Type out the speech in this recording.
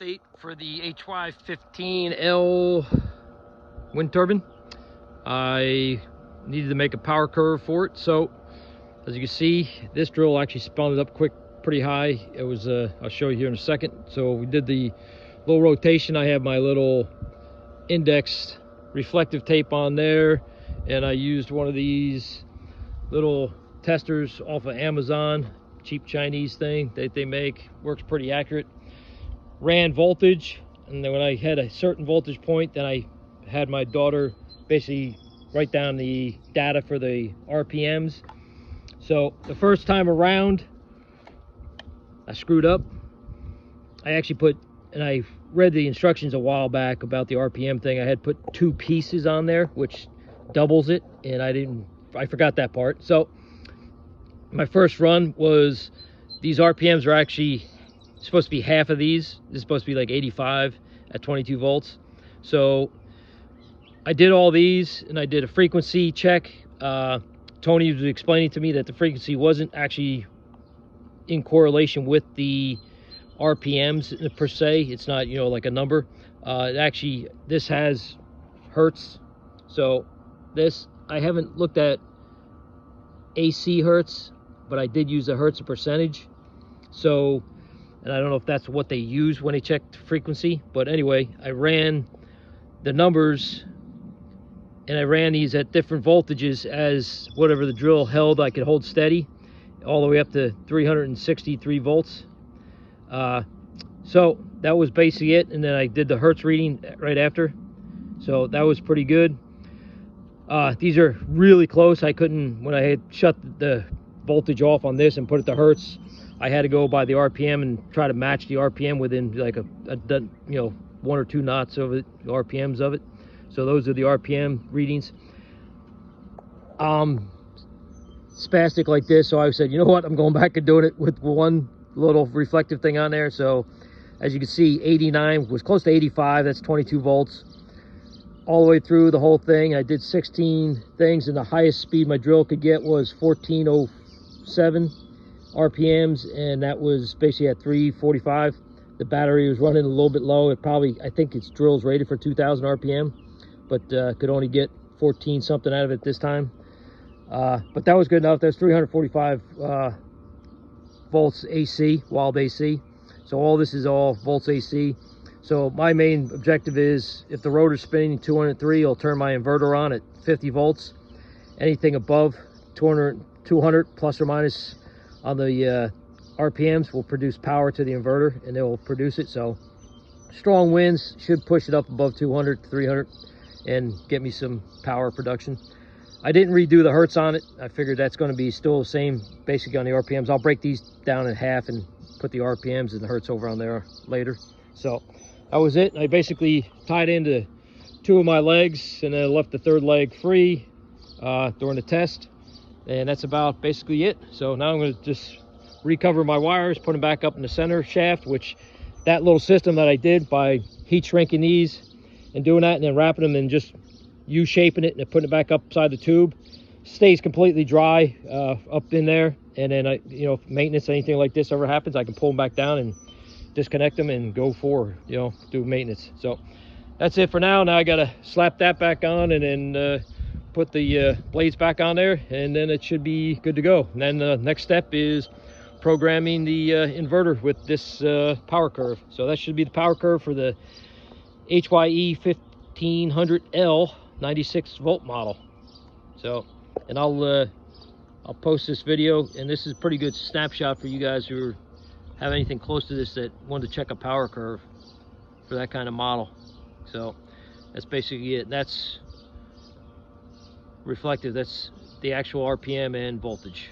update for the HYE 15L wind turbine. I needed to make a power curve for it, so as you can see, this drill actually spun it up pretty high. It was I'll show you here in a second. So we did the low rotation. I have my little indexed reflective tape on there, and I used one of these little testers off of Amazon, cheap Chinese thing that they make. Works pretty accurate. Ran voltage, and then when I had a certain voltage point, then I had my daughter basically write down the data for the RPMs. So the first time around I screwed up. I actually put, and I read the instructions a while back about the RPM thing, I had put 2 pieces on there, which doubles it, and I forgot that part. So my first run was, these RPMs are actually supposed to be half of these. This is supposed to be like 85 at 22 volts. So I did all these, and I did a frequency check. Tony was explaining to me that the frequency wasn't actually in correlation with the RPMs per se. It's not, you know, like a number. Actually, this has hertz. So this, I haven't looked at AC hertz, but I did use a hertz percentage. So, and I don't know if that's what they use when they check the frequency, but anyway, I ran the numbers, and I ran these at different voltages as whatever the drill held, I could hold steady all the way up to 363 volts. So that was basically it, and then I did the hertz reading right after. So that was pretty good. These are really close. I couldn't, when I had shut the voltage off on this and put it to hertz, I had to go by the RPM and try to match the RPM within like a you know, 1 or 2 knots of it, the RPMs of it. So those are the RPM readings. Spastic like this, so I said, you know what, I'm going back and doing it with one little reflective thing on there. So as you can see, 89 was close to 85. That's 22 volts all the way through the whole thing. I did 16 things, and the highest speed my drill could get was 1407 RPMs, and that was basically at 345. The battery was running a little bit low. It probably, I think its drill's rated for 2000 RPM, but could only get 14 something out of it this time. But that was good enough. That's 345 volts AC, wild AC. So all this is all volts AC. So my main objective is, if the rotor's spinning 203, I'll turn my inverter on at 50 volts. Anything above 200 plus or minus on the RPMs will produce power to the inverter, and it will produce it. So strong winds should push it up above 200, 300, and get me some power production. I didn't redo the hertz on it. I figured that's going to be still the same basically on the RPMs. I'll break these down in half and put the RPMs and the hertz over on there later. So that was it. I basically tied into 2 of my legs, and then I left the 3rd leg free during the test, and that's about basically it. So now I'm going to just recover my wires, put them back up in the center shaft, which that little system that I did by heat shrinking these and doing that, and then wrapping them and just U-shaping it and putting it back upside the tube, stays completely dry up in there. And then you know, if maintenance, anything like this ever happens, I can pull them back down and disconnect them and go forward, you know, do maintenance. So that's it for now. Now I gotta slap that back on, and then put the blades back on there, and then it should be good to go. And then the next step is programming the inverter with this power curve. So that should be the power curve for the HYE 1500L 96 volt model. So, and I'll post this video, and this is a pretty good snapshot for you guys who have anything close to this that want to check a power curve for that kind of model. So that's basically it. That's reflective. That's the actual RPM and voltage.